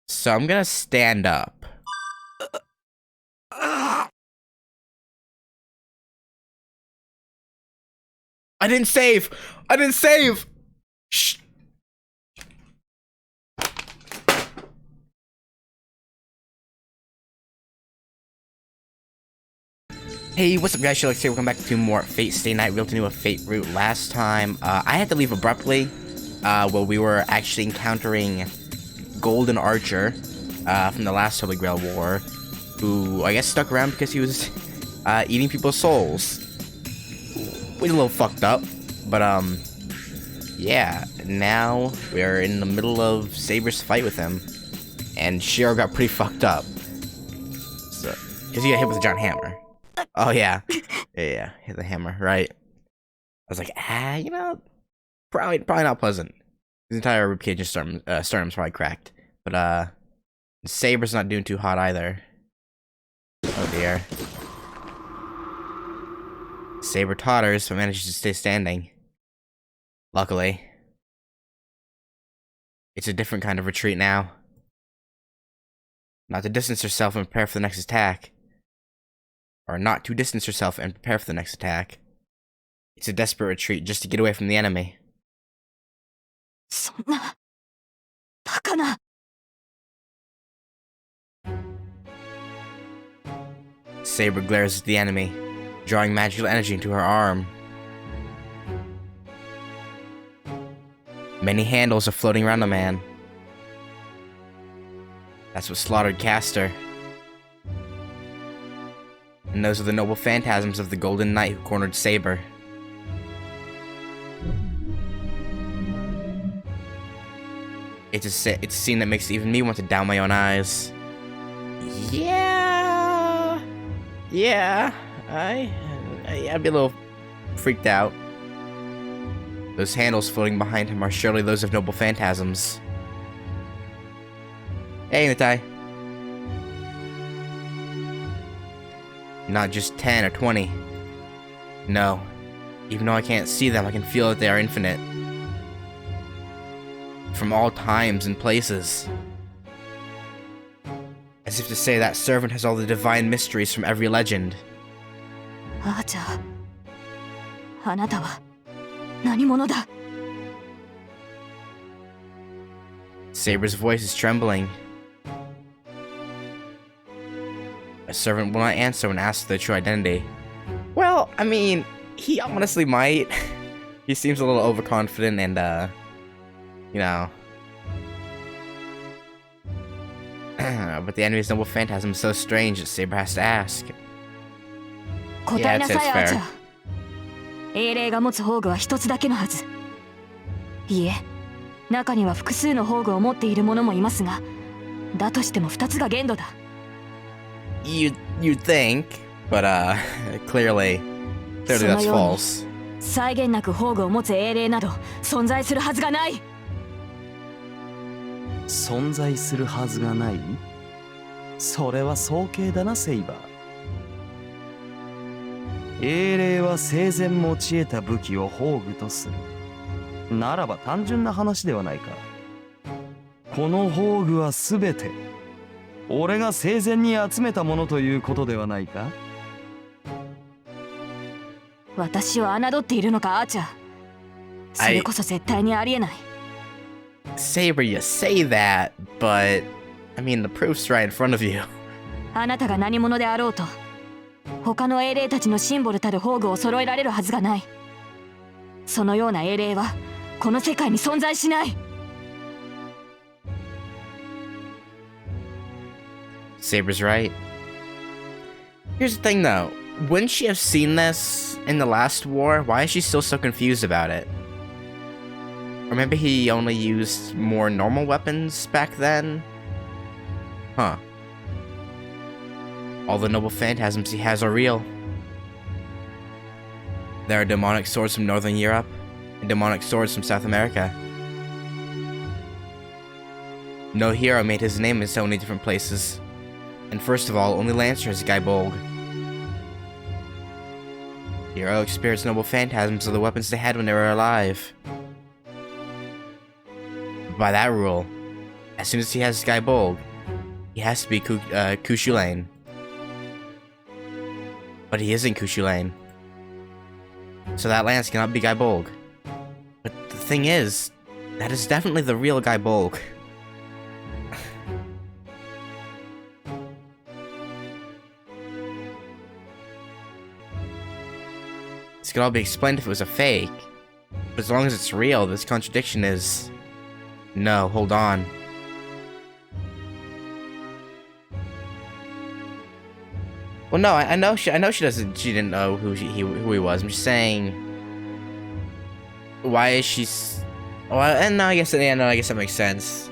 So I'm gonna stand up. I didn't save! I didn't save! Shh! Hey, what's up guys, ChillaDeX here, welcome back to more Fate Stay Night. We continue a Fate route. Last time, I had to leave abruptly, while we were actually encountering Golden Archer, from the last Holy Grail War, who, I guess, stuck around because he was, eating people's souls. We a little fucked up, but, yeah, now we're in the middle of Saber's fight with him, and Shirou got pretty fucked up. So, because he got hit with a giant hammer. Oh yeah, yeah, hit the hammer, right? I was like, you know, probably not pleasant. His entire ribcage and sternum's probably cracked. But Saber's not doing too hot either. Oh dear. Saber totters, but manages to stay standing. Luckily, it's a different kind of retreat now. Not to distance herself and prepare for the next attack. Or not to distance herself and prepare for the next attack. It's a desperate retreat just to get away from the enemy. Saber glares at the enemy, drawing magical energy into her arm. Many handles are floating around the man. That's what slaughtered Caster. And those are the noble phantasms of the Golden Knight who cornered Saber. It's a scene that makes even me want to down my own eyes. Yeah, I'd be a little freaked out. Those handles floating behind him are surely those of noble phantasms. Hey, Natai. Not just 10 or 20. No. Even though I can't see them, I can feel that they are infinite. From all times and places. As if to say that servant has all the divine mysteries from every legend. Archer, あなたは何者だ? Saber's voice is trembling. A servant will not answer when asked their true identity. Well, I mean, he honestly might. He seems a little overconfident and, you know. But the enemy's noble phantasm is so strange that Saber has to ask. Yeah, it's fair. 英霊が持つ宝具は一つだけのはず。いいえ、中には複数の宝具を持っている者もいますが、だとしても二つが限度だ。You'd think, but clearly that's false. 際限なく宝具を持つ英霊など存在するはずがない。存在するはずがない？それは早計だな、セイバー。英霊は生前持ち得た武器を宝具とする。ならば単純な話ではないか。この宝具はすべて俺が生前に集めたものということではないか？私を侮っているのか、アーチャー。それこそ絶対にありえない。Saber, you say that, but I mean the proof's right in front of you. あなたが何者であろうと、他の英霊たちのシンボルたる宝具を揃えられるはずがない。そのような英霊はこの世界に存在しない。Saber's right. Here's the thing though, wouldn't she have seen this in the last war? Why is she still so confused about it? Or maybe he only used more normal weapons back then? Huh. All the noble phantasms he has are real. There are demonic swords from Northern Europe, and demonic swords from South America. No hero made his name in so many different places. And first of all, only Lancer has Gaibolg. Hero experienced noble phantasms of the weapons they had when they were alive. By that rule, As soon as he has Skybolg, he has to be Kushu Lane. But he isn't Kushu Lane. So that lance cannot be Gaibolg. But the thing is, that is definitely the real Gaibolg. This could all be explained if it was a fake. But as long as it's real, this contradiction is... No, hold on. Well, no, I know she doesn't. She didn't know who he was. I'm just saying, why is she? Well, and no, I guess that makes sense.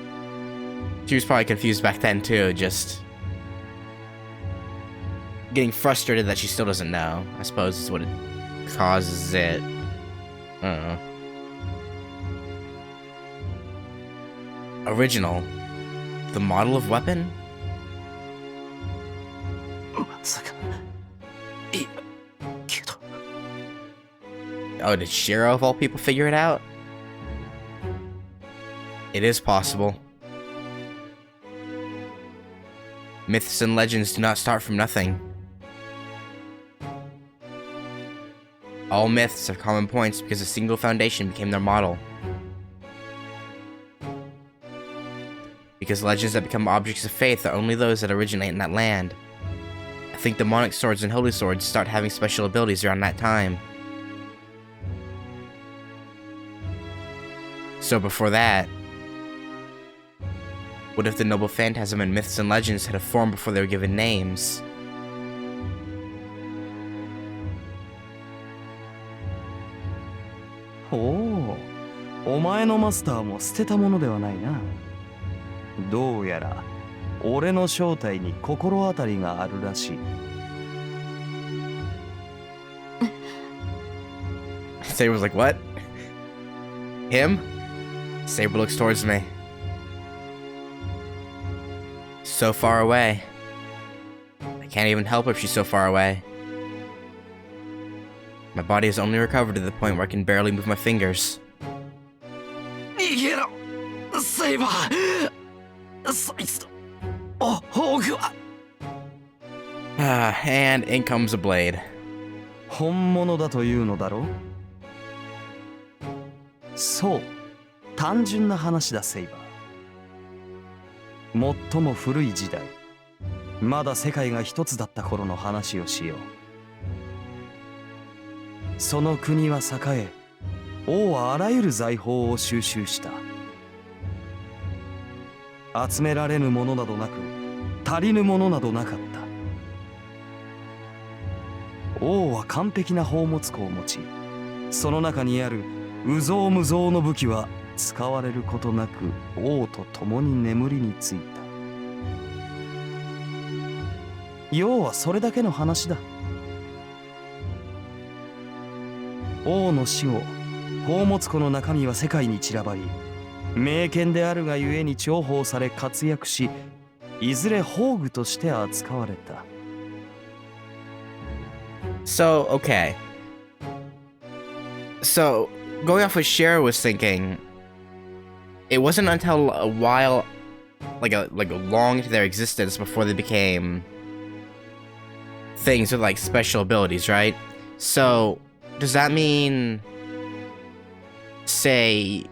She was probably confused back then too, just getting frustrated that she still doesn't know. I suppose is what it causes it. I don't know. Original, the model of weapon. Oh, did Shirou of all people figure it out? It is possible. Myths and legends do not start from nothing. All myths have common points because a single foundation became their model. Because legends that become objects of faith are only those that originate in that land. I think demonic swords and holy swords start having special abilities around that time. So before that, what if the noble phantasm and myths and legends had a form before they were given names? Oh, お前のマスターも捨てたものではないな。どうやら俺の正体に心当たりがあるらしい。Saber was like, what? Him? Saber looks towards me. So far away. I can't even help if she's so far away. My body has only recovered to the point where I can barely move my fingers. Saber! And in comes a blade. 本物だというのだろう？そう、単純な話だ、セイバー。最も古い時代、まだ世界が一つだった頃の話をしよう。その国は栄え、王はあらゆる財宝を収集した。集められぬものなどなく、足りぬものなどなかった。王は完璧な宝物庫を持ち、その中にある有象無象の武器は使われることなく王と共に眠りについた。要はそれだけの話だ。王の死後、宝物庫の中身は世界に散らばり、名剣であるがゆえに重宝され活躍し、いずれ宝具として扱われた。So, okay. So, going off what Shirou was thinking, it wasn't until a while, like a long into their existence before they became things with like special abilities, right? So, does that mean, say,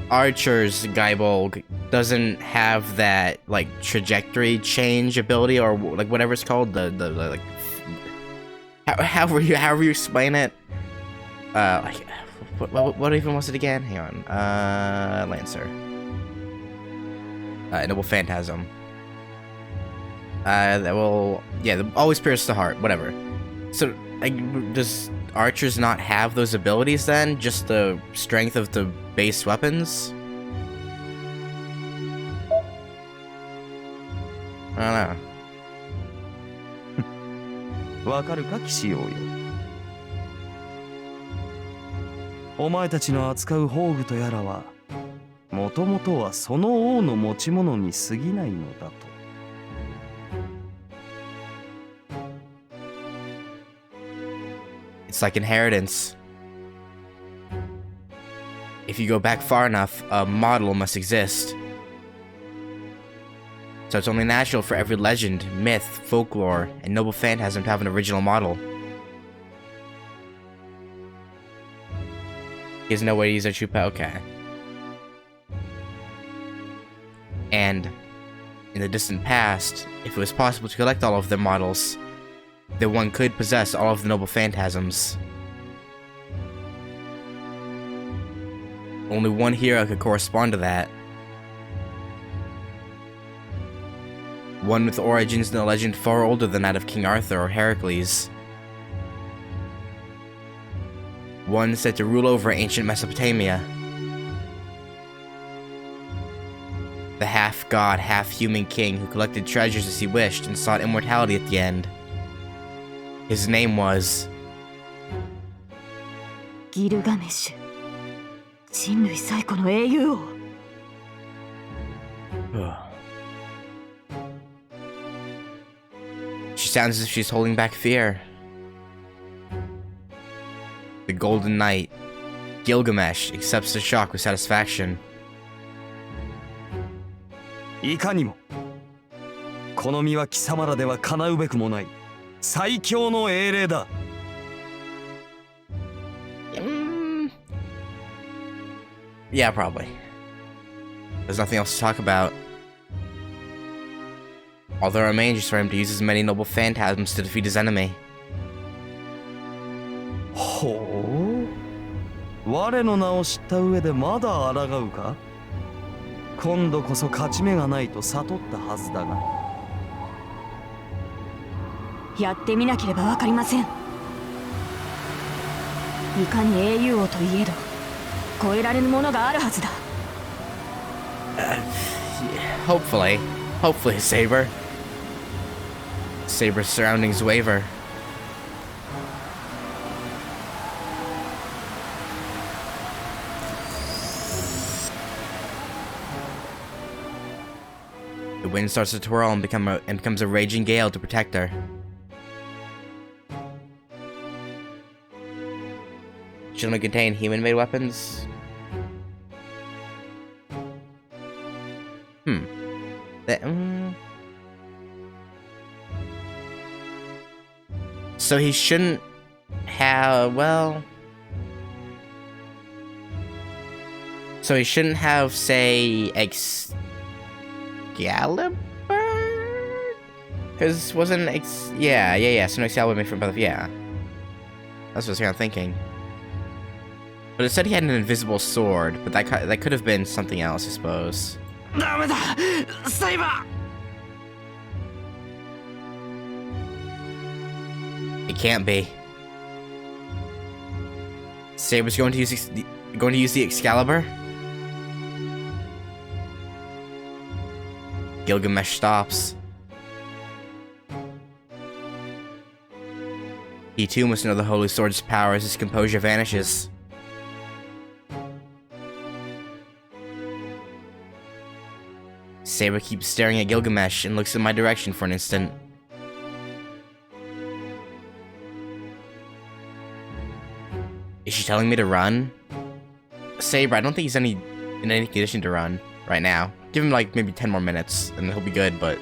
Archer's Gaibolg doesn't have that like trajectory change ability, or like whatever it's called, the like however you explain it, like what even was it again? Hang on, Lancer, Noble Phantasm, that will, yeah, always pierce the heart, whatever. So like, does Archers not have those abilities then? Just the strength of the base weapons? I don't know. わかるか、騎士王よ。お前たちの扱う宝具とやらは、もともとはその王の持ち物に過ぎないのだと。It's like inheritance. If you go back far enough, a model must exist. So it's only natural for every legend, myth, folklore, and noble phantasm to have an original model. He has no way to use a true power. Okay. And in the distant past, if it was possible to collect all of their models, then one could possess all of the noble phantasms. Only one hero could correspond to that. One with origins in a legend far older than that of King Arthur or Heracles. One said to rule over ancient Mesopotamia. The half-god, half-human king who collected treasures as he wished and sought immortality at the end. His name was... ギルガメッシュ。人類最古の英雄王。She sounds as if she's holding back fear. The Golden Knight, Gilgamesh, accepts the shock with satisfaction. いかにもこの身は貴様らでは叶うべくもない最強の英霊だ。Yeah, probably. There's nothing else to talk about. All that remains is for him to use his many noble phantasms to defeat his enemy. ほう、我の名を知った上でまだ抗うか。今度こそ勝ち目がないと悟ったはずだが。やってみなければわかりません。いかに英雄王といえど超えられぬものがあるはずだ。Hopefully, Saber. Saber's surroundings waver. The wind starts to twirl and becomes a raging gale to protect her. Should only contain human-made weapons? So he shouldn't have, well... So he shouldn't have, say, Excalibur? Because wasn't so Excalibur made from both, yeah. That's what I was kind of thinking. But it said he had an invisible sword, but that could have been something else, I suppose. ダメだ、セイバー。 It can't be. Saber's going to use the Excalibur? Gilgamesh stops. He too must know the Holy Sword's power as his composure vanishes. Saber keeps staring at Gilgamesh and looks in my direction for an instant. Is she telling me to run? Saber, I don't think he's in any condition to run right now. Give him like maybe 10 more minutes and he'll be good, but...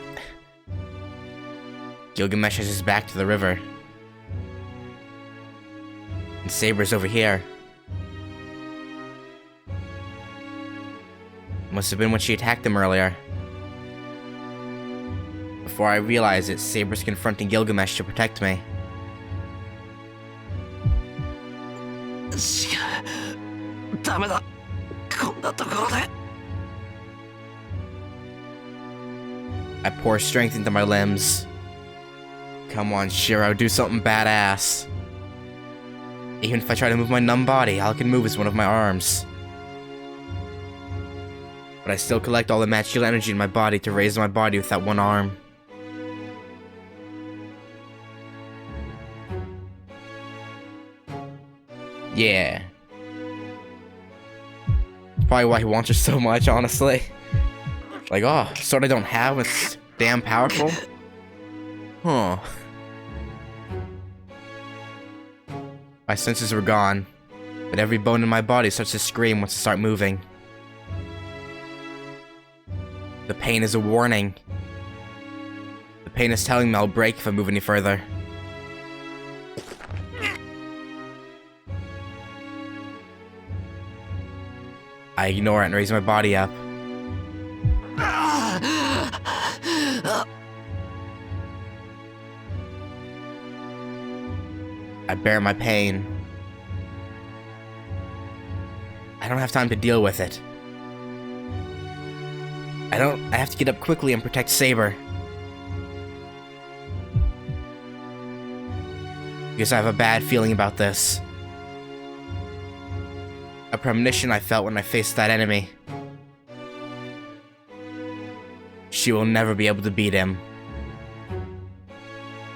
Gilgamesh has his back to the river. And Saber's over here. Must have been when she attacked him earlier. Before I realize it, Saber's confronting Gilgamesh to protect me. I pour strength into my limbs. Come on, Shirou, do something badass. Even if I try to move my numb body, all I can move is one of my arms. But I still collect all the magical energy in my body to raise my body with that one arm. Yeah. Probably why he wants her so much, honestly. Like, oh, sword I don't have, it's damn powerful. Huh. My senses were gone, but every bone in my body starts to scream once I start moving. The pain is a warning. pain is telling me I'll break if I move any further. I ignore it and raise my body up. I bear my pain. I don't have time to deal with it. I have to get up quickly and protect Saber. Because I have a bad feeling about this. A premonition I felt when I faced that enemy. She will never be able to beat him.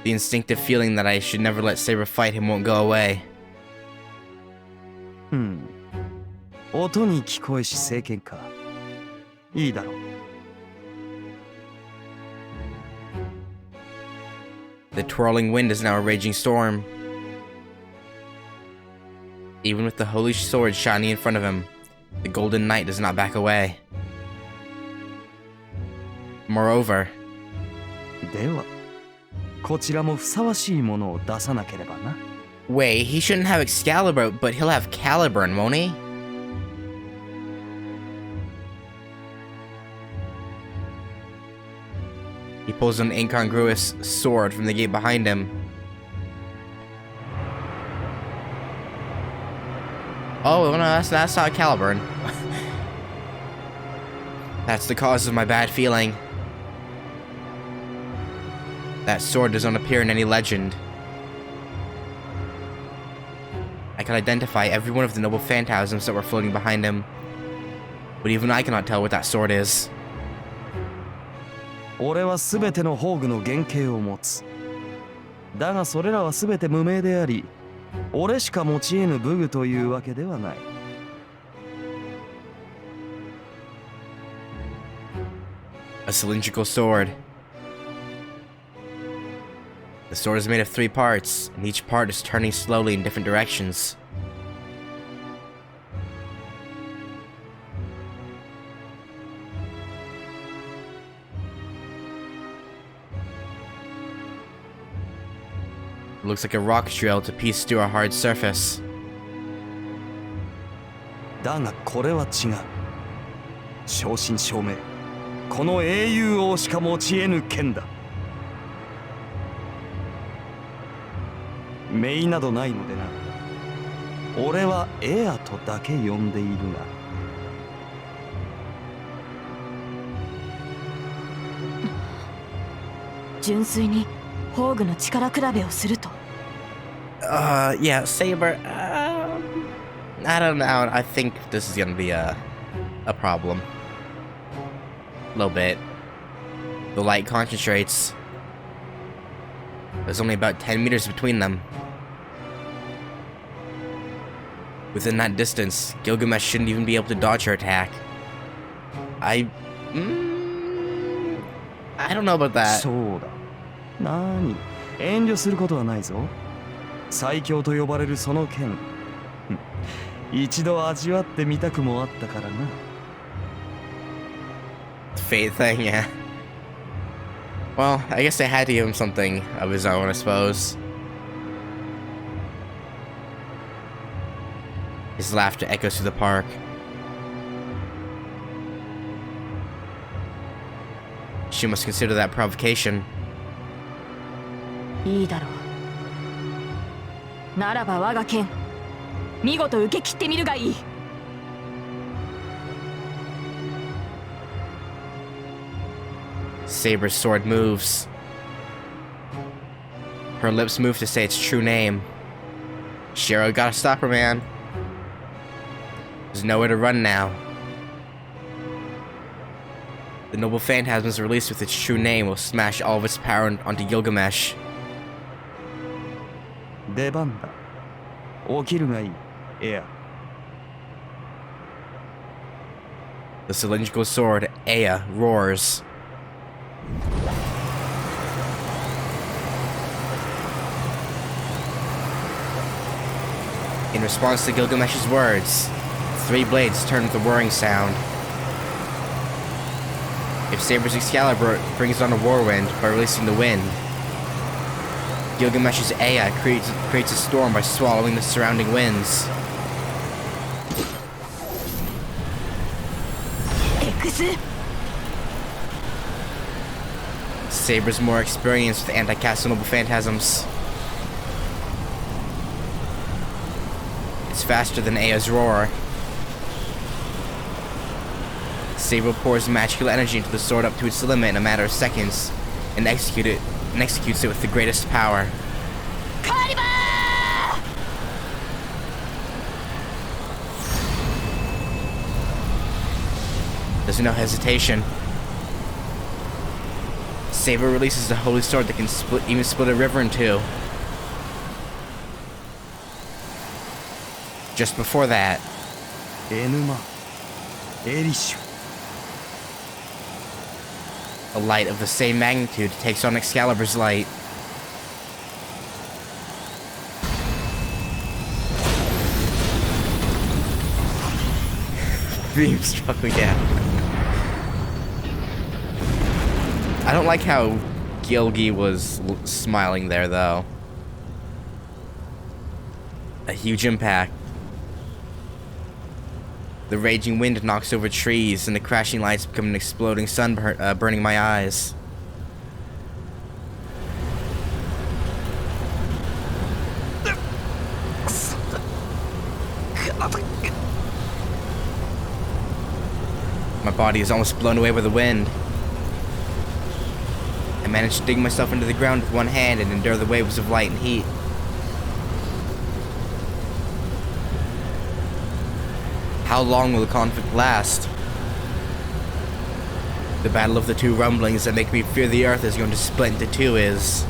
The instinctive feeling that I should never let Saber fight him won't go away. 音に聞こえし聖剣か。いいだろう。The twirling wind is now a raging storm. Even with the holy sword shining in front of him, the golden knight does not back away. Moreover, では、こちらもふさわしいものを出さなければな。wait, he shouldn't have Excalibur, but he'll have Caliburn, won't he? He pulls an incongruous sword from the gate behind him. Oh, no, that's not Caliburn. That's the cause of my bad feeling. That sword does not appear in any legend. I can identify every one of the noble phantasms that were floating behind him, but even I cannot tell what that sword is. 俺は全ての宝具の原型を持つ。だがそれらは全て無名であり、俺しか持ち得ぬ武具というわけではない。A cylindrical sword. The sword is made of 3 parts, and each part is turning slowly in different directions. It looks like a rock drill to piece through a hard surface. だがこれは違う。正真正銘、この英雄王しか持ち得ぬ剣だ。名などないのでな。俺はエアとだけ呼んでいるが。純粋に宝具の力比べをすると。Yeah, Saber. I don't know. I think this is gonna be a problem. A little bit. The light concentrates. There's only about 10 meters between them. Within that distance, Gilgamesh shouldn't even be able to dodge her attack. I don't know about that. そうだ。なに、遠慮することはないぞ。最強と呼ばれるその剣。一度味わってみたくもあったからな。Fate thing, yeah. Well, I guess they had to give him something of his own, I suppose. His laughter echoes through the park. She must consider that provocation. いいだろう。ならば我が剣、見事受け切ってみるがいい。Saber's sword moves. Her lips move to say its true name. Shirou, gotta stop her, man. There's nowhere to run now. The noble phantasms released with its true name will smash all of its power onto Gilgamesh. 出番だ。起きるがいい、エア。The cylindrical sword, Ea, roars. In response to Gilgamesh's words, 3 blades turn with a whirring sound. If Saber's Excalibur brings on a whirlwind by releasing the wind, Gilgamesh's Aya creates a storm by swallowing the surrounding winds. Saber's more experienced with anti-castle phantasms. It's faster than Aya's roar. Saber pours magical energy into the sword up to its limit in a matter of seconds, and executes it with the greatest power. There's no hesitation. Saber releases the holy sword that can even split a river in two. Just before that, a light of the same magnitude takes on Excalibur's light. Beam struck again. I don't like how Gilgi was smiling there, though. A huge impact. The raging wind knocks over trees, and the crashing lights become an exploding sun burning my eyes. My body is almost blown away by the wind. I managed to dig myself into the ground with one hand and endure the waves of light and heat. How long will the conflict last? The battle of the two rumblings that make me fear the earth is going to split into two is...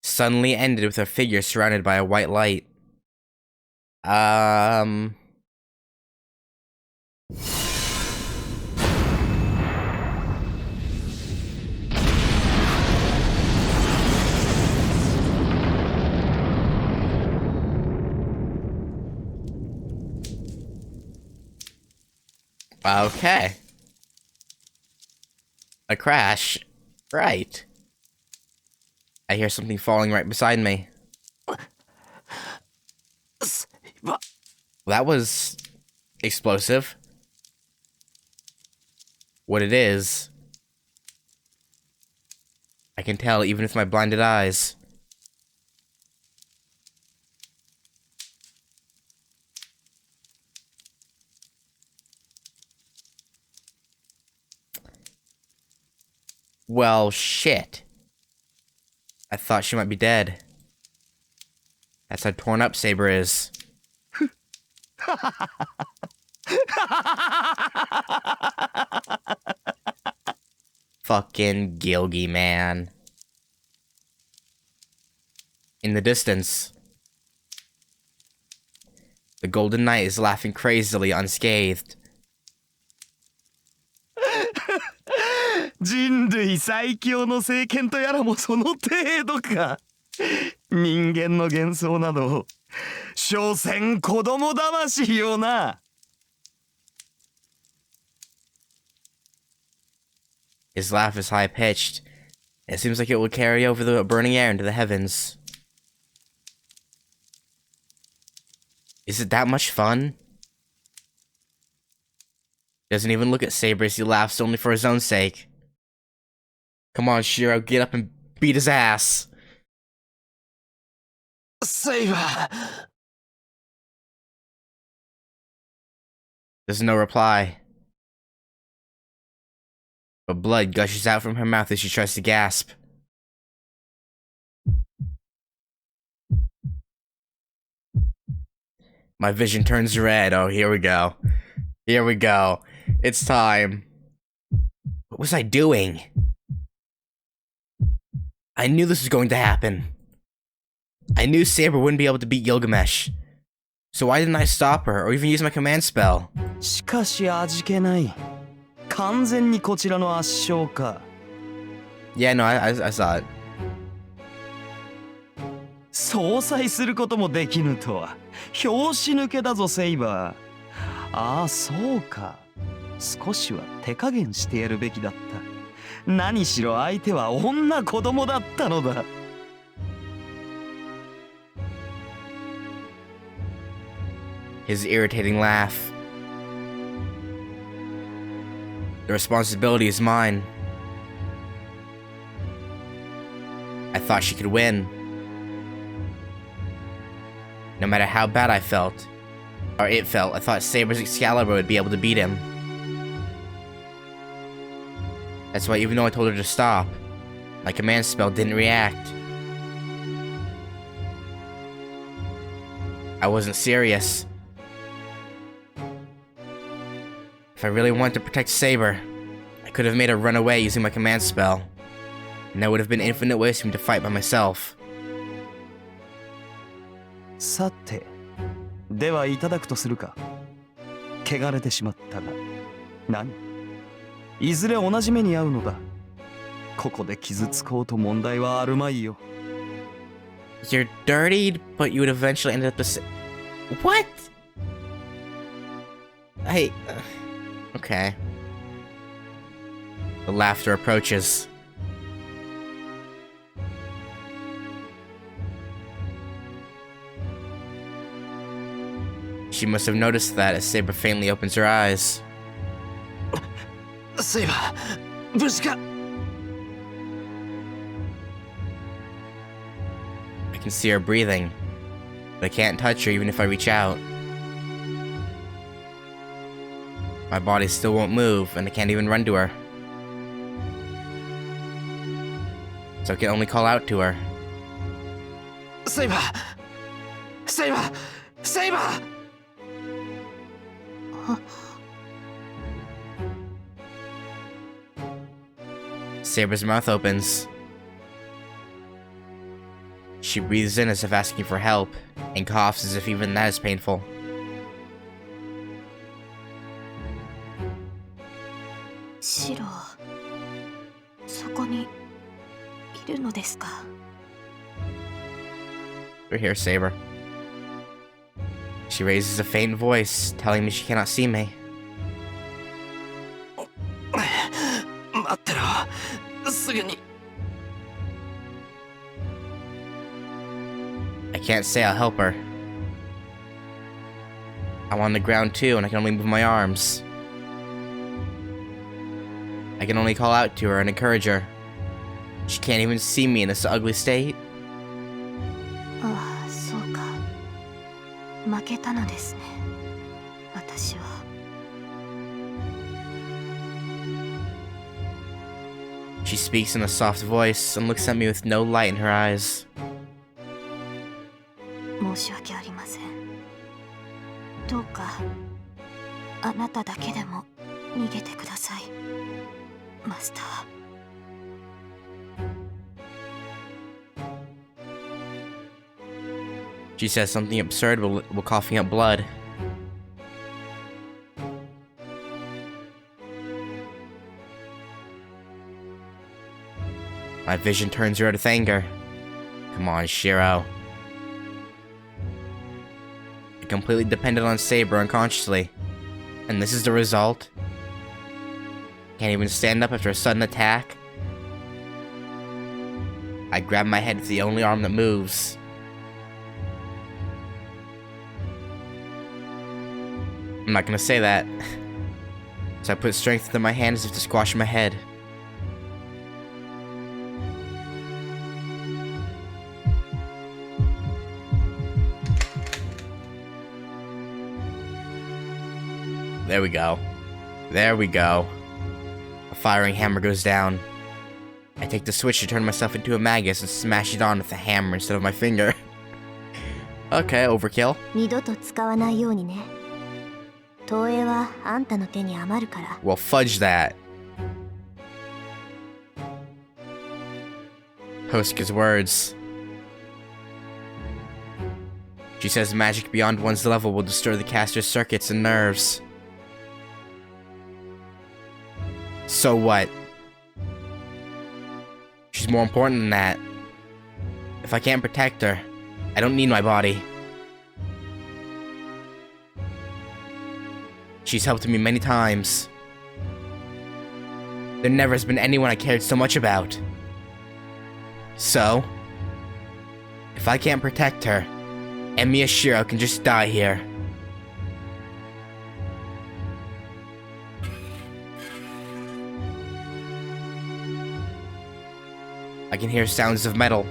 Suddenly ended with a figure surrounded by a white light. Okay. A crash. Right. I hear something falling right beside me. That was explosive. What it is, I can tell even with my blinded eyes. Well, shit. I thought she might be dead. That's how torn up Saber is. Fucking Gilgi, man. In the distance, the Golden Knight is laughing crazily, unscathed. 人類最強の聖剣とやらもその程度か。人間の幻想など所詮子供魂よな。 His laugh is high-pitched. It seems like it will carry over the burning air into the heavens. Is it that much fun? Doesn't even look at Saber as he laughs only for his own sake. Come on, Shirou, get up and beat his ass. Saber. There's no reply. But blood gushes out from her mouth as she tries to gasp. My vision turns red. Oh, here we go. Here we go. It's time. What was I doing? I knew this was going to happen. I knew Saber wouldn't be able to beat Gilgamesh. So why didn't I stop her, or even use my command spell? しかし味気ない。完全にこちらの圧勝か。 Yeah, no, I saw it. 相殺することもできぬとは拍子抜けだぞセイバー。ああそうか、少しは手加減してやるべきだった。何しろ相手は女子供だったのだ。His irritating laugh. The responsibility is mine. I thought she could win. No matter how bad I felt, or it felt, I thought Saber's Excalibur would be able to beat him. That's why even though I told her to stop, my command spell didn't react. I wasn't serious. If I really wanted to protect Saber, I could have made her run away using my command spell, and there would have been infinite ways for me to fight by myself. さて、ではいただくとするか。汚れてしまったが、何？いずれ同じ目に遭うのだ。ここで傷つこうと問題はあるまいよ。You're dirtied, but you would eventually end up the same. What? Okay. The laughter approaches. She must have noticed that as Saber faintly opens her eyes. Saber, 無事か? I can see her breathing, but I can't touch her even if I reach out. My body still won't move, and I can't even run to her. So I can only call out to her. Saber! Saber! Saber! Saber's mouth opens. She breathes in as if asking for help, and coughs as if even that is painful. Shirou, そこにいるのですか? We're here, Saber. She raises a faint voice, telling me she cannot see me. 待ってろ。すぐに。I can't say I'll help her. I'm on the ground too, and I can only move my arms. I can only call out to her and encourage her. She can't even see me in this ugly state. ああ、そうか。負けたのですね。私は。She speaks in a soft voice and looks at me with no light in her eyes. 申し訳ありません。どうか、あなただけでも逃げてください。マスター。She says something absurd while coughing up blood. My vision turns red with anger. Come on, Shirou. I completely depended on Saber unconsciously, and this is the result? Can't even stand up after a sudden attack? I grab my head with the only arm that moves. I'm not gonna say that. So I put strength into my hand as if to squash my head. There we go. There we go. A firing hammer goes down. I take the switch to turn myself into a magus and smash it on with a hammer instead of my finger. Okay, overkill. 二度と使わないようにね。投影はあんたの手に余るから。Well, fudge that. Hosuke's words. She says magic beyond one's level will destroy the caster's circuits and nerves. So what? She's more important than that. If I can't protect her, I don't need my body. She's helped me many times. There never has been anyone I cared so much about. So, if I can't protect her, Emiya Shirou can just die here. I can hear sounds of metal.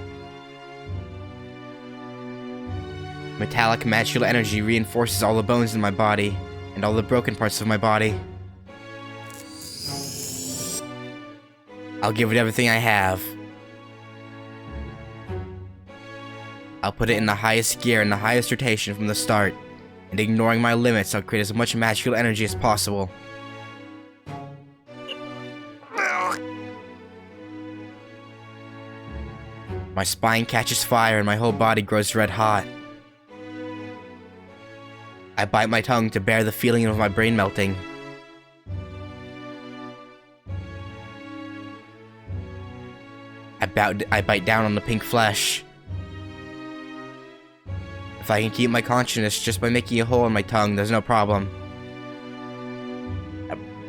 Metallic magical energy reinforces all the bones in my body and all the broken parts of my body. I'll give it everything I have. I'll put it in the highest gear and the highest rotation from the start, and ignoring my limits, I'll create as much magical energy as possible. My spine catches fire and my whole body grows red hot. I bite my tongue to bear the feeling of my brain melting. I bite down on the pink flesh. If I can keep my consciousness just by making a hole in my tongue, there's no problem.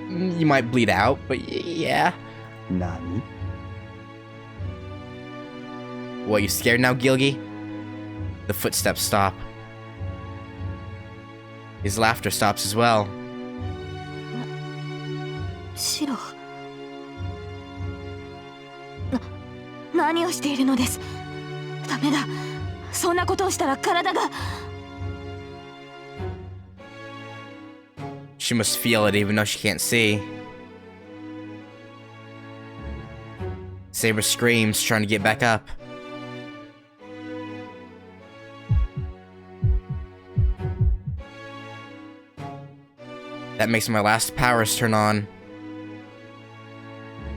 You might bleed out, but yeah. Nani? What, you scared now, Gilgi? The footsteps stop. His laughter stops as well. シロ何をしているのです。ダメだ。そんなことをしたら体が。 She must feel it even though she can't see. Saber screams, trying to get back up. That makes my last powers turn on.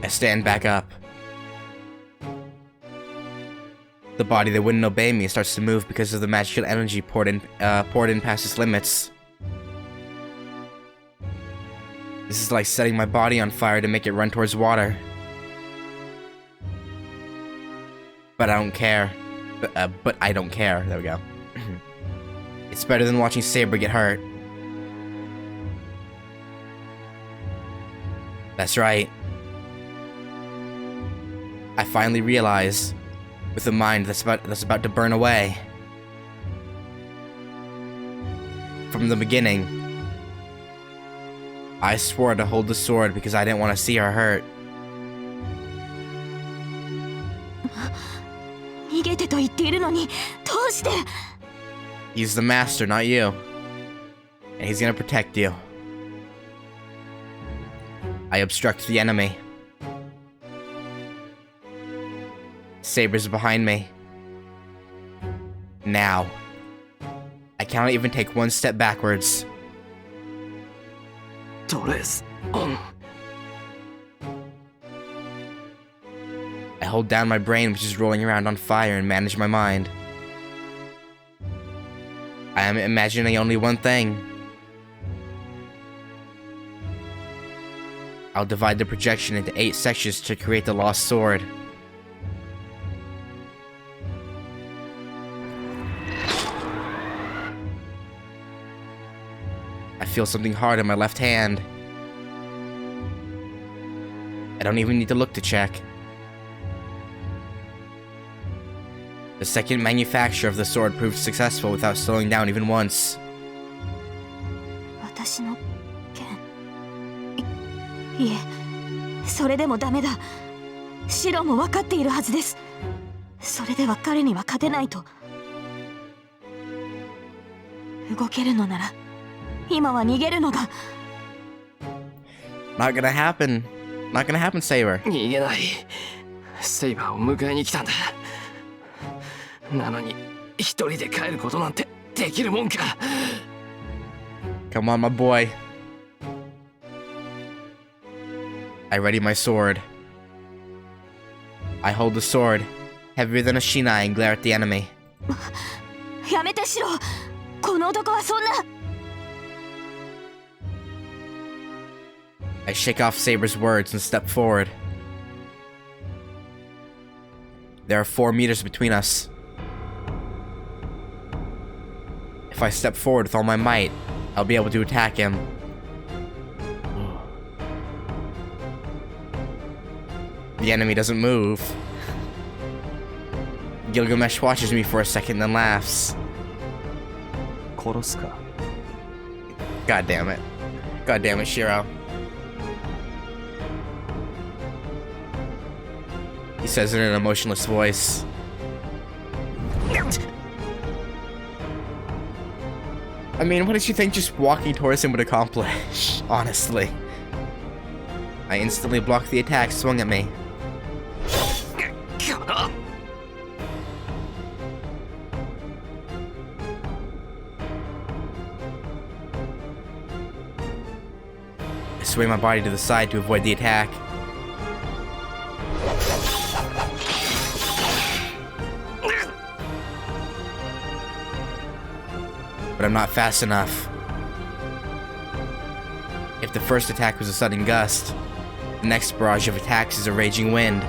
I stand back up. The body that wouldn't obey me starts to move because of the magical energy poured in past its limits. This is like setting my body on fire to make it run towards water. But I don't care. But I don't care. There we go. It's better than watching Saber get hurt. That's right. I finally realize, with a mind that's about to burn away. From the beginning, I swore to hold the sword because I didn't want to see her hurt. 逃げてと言っているのに、どうして。 He's the master, not you. And he's gonna protect you. I obstruct the enemy. Saber's behind me. Now. I cannot even take one step backwards. ドレス。I hold down my brain, which is rolling around on fire, and manage my mind. I am imagining only one thing. I'll divide the projection into 8 sections to create the lost sword. I feel something hard in my left hand. I don't even need to look to check. The second manufacture of the sword proved successful without slowing down even once. 私の剣。いえ、それでもダメだ。シロも分かっているはずです。それでは彼には勝てないと。動けるのなら、今は逃げるのが。Not gonna happen. Not gonna happen, Saber. 逃げない。セイバーを迎えに来たんだ。なのに一人で帰ることなんてできるもんか。 Come on, my boy. I ready my sword. I hold the sword, heavier than a shinai, and glare at the enemy. やめてシロ。この男はそんな。 I shake off Saber's words and step forward. There are 4 meters between us. if I step forward with all my might, I'll be able to attack him. The enemy doesn't move. Gilgamesh watches me for a second, then laughs. 殺すか God damn it. God damn it, Shirou. He says it in an emotionless voice. I mean, what did you think just walking towards him would accomplish? Honestly. I instantly blocked the attack swung at me. I sway my body to the side to avoid the attack. But I'm not fast enough. If the first attack was a sudden gust, the next barrage of attacks is a raging wind.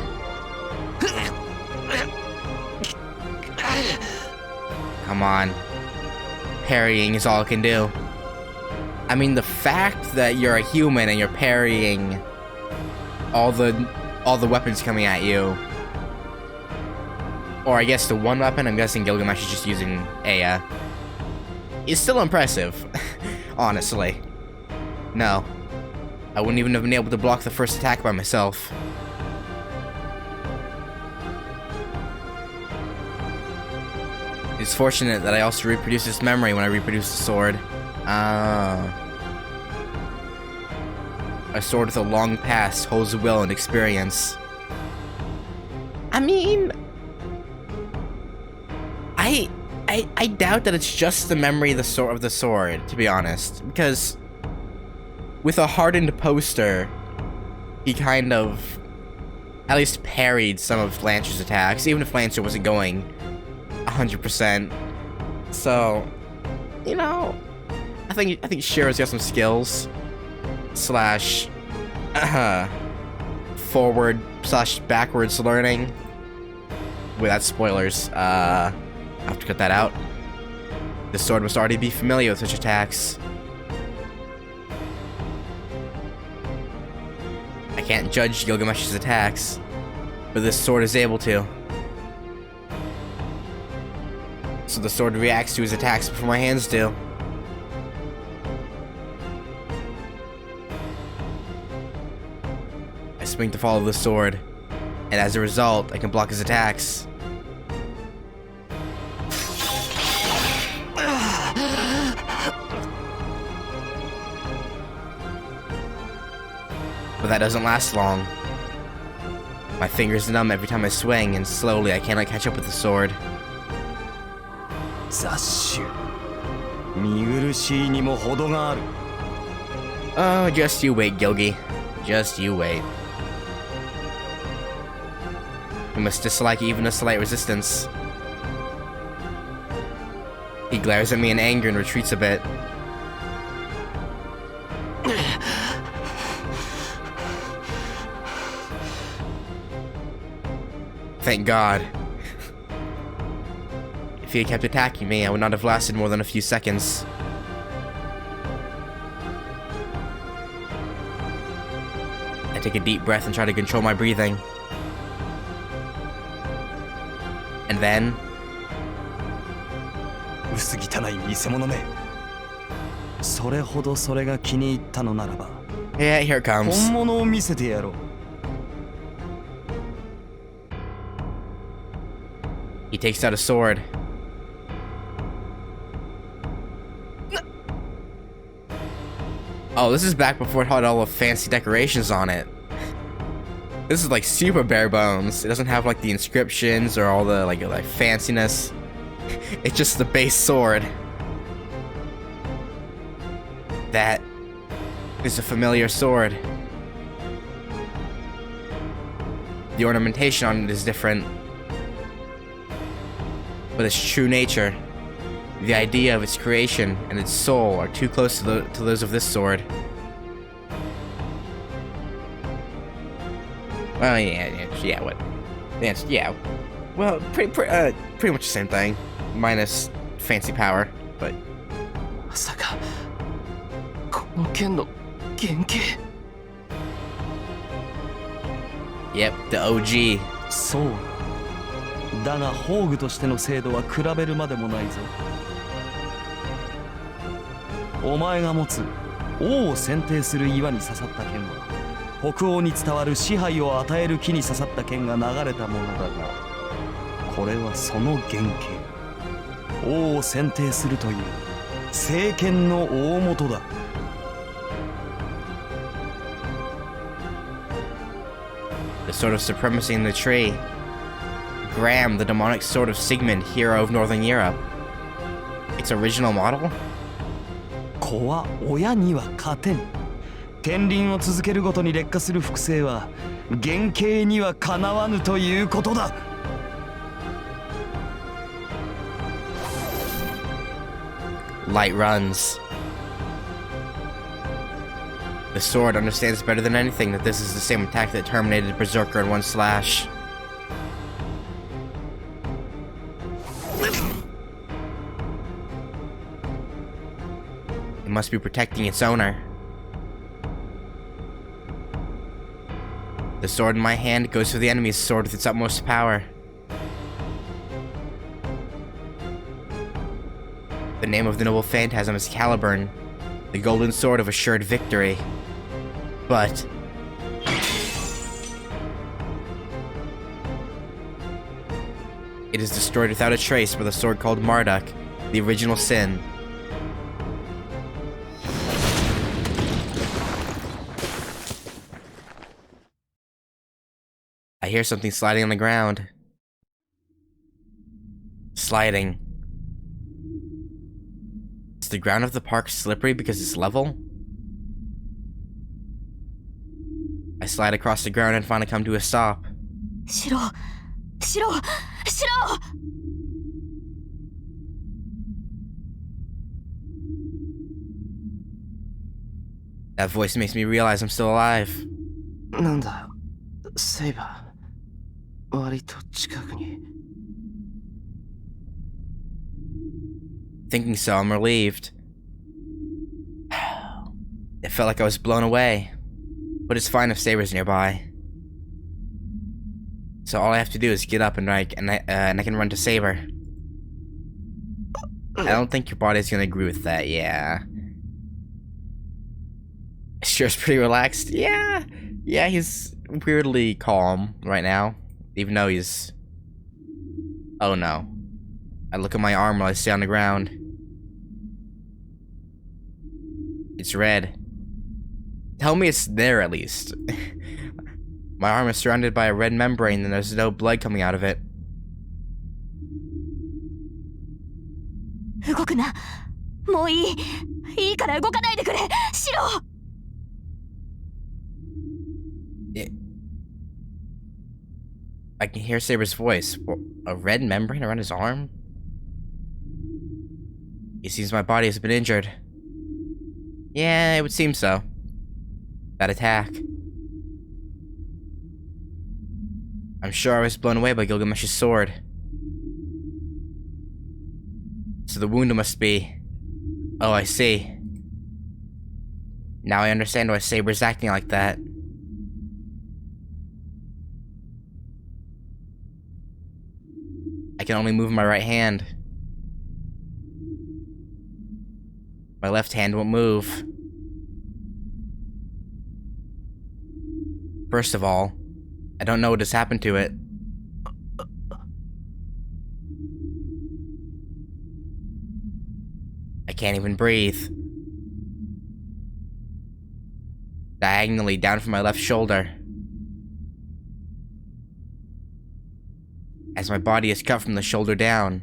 Come on. Parrying is all I can do. I mean, the fact that you're a human and you're parrying all the weapons coming at you, or I guess the one weapon, I'm guessing Gilgamesh is just using Aya, is still impressive. Honestly. No. I wouldn't even have been able to block the first attack by myself. It's fortunate that I also reproduce this memory when I reproduce the sword. A sword with a long past holds will and experience. I mean, I doubt that it's just the memory of the sword, to be honest, because with a hardened poster, he kind of at least parried some of Lancer's attacks, even if Lancer wasn't going 100%. So, you know, I think Shirou's got some skills. Slash forward slash backwards learning. Wait, that's spoilers. I'll have to cut that out. The sword must already be familiar with such attacks. I can't judge Gilgamesh's attacks, but this sword is able to. So the sword reacts to his attacks before my hands do. I swing to follow the sword, and as a result, I can block his attacks. But that doesn't last long. My fingers numb every time I swing, and slowly I cannot catch up with the sword. 雑種見苦しいにも程がある Oh, just you wait, Gilgy. Just you wait. You must dislike even a slight resistance. He glares at me in anger and retreats a bit. Thank God. If he had kept attacking me, I would not have lasted more than a few seconds. I take a deep breath and try to control my breathing. And then... 薄汚い偽物めそれほどそれが気に入ったのならば Yeah, here it comes. 本物を見せてやろう He takes out a sword. Oh, this is back before it had all the fancy decorations on it. This is like super bare bones. It doesn't have like the inscriptions or all the like fanciness. It's just the base sword. That is a familiar sword. The ornamentation on it is different. But its true nature, the idea of its creation and its soul are too close to those of this sword. Well, yeah, what? Yeah, well, pretty much the same thing, minus fancy power, but まさかこの剣の原型。 Yep, the OG. そうだが宝具としての精度は比べるまでもないぞ。お前が持つ王を選定する岩に刺さった剣は北欧に伝わる支配を与える木に刺さった剣が流れたものだが、これはその原型。王を選定するという政権の大元だ。The sword of supremacy in the tree. Graham, the demonic sword of Sigmund, hero of Northern Europe. Its original model? 子は親には勝てん。天輪を続けるごとに劣化する複製は原型にはかなわぬということだ。Light runs. The sword understands better than anything that this is the same attack that terminated Berserker in one slash. It must be protecting its owner. The sword in my hand goes for the enemy's sword with its utmost power. The name of the noble phantasm is Caliburn, the golden sword of assured victory. But it is destroyed without a trace by the sword called Marduk, the original sin. I hear something sliding on the ground. Sliding. Is the ground of the park slippery because it's level? I slide across the ground and finally come to a stop. Shirou! Shirou! Shirou! That voice makes me realize I'm still alive. なんだセイバー、割と近くに。 Thinking so, I'm relieved. It felt like I was blown away. But it's fine if Saber's nearby. So all I have to do is get up and I can run to Saber. I don't think your body's gonna agree with that, yeah. Shirou's pretty relaxed. Yeah, he's weirdly calm right now. Even though he's... Oh no. I look at my arm while I stay on the ground. It's red. Tell me it's there at least. My arm is surrounded by a red membrane and there's no blood coming out of it. 動くな。もういい。いいから動かないでくれ。シロ。I can hear Saber's voice. A red membrane around his arm? It seems my body has been injured. Yeah, it would seem so. That attack. I'm sure I was blown away by Gilgamesh's sword. So the wound must be... Oh, I see. Now I understand why Saber's acting like that. I can only move my right hand. My left hand won't move. First of all, I don't know what has happened to it. I can't even breathe. Diagonally down from my left shoulder. As my body is cut from the shoulder down,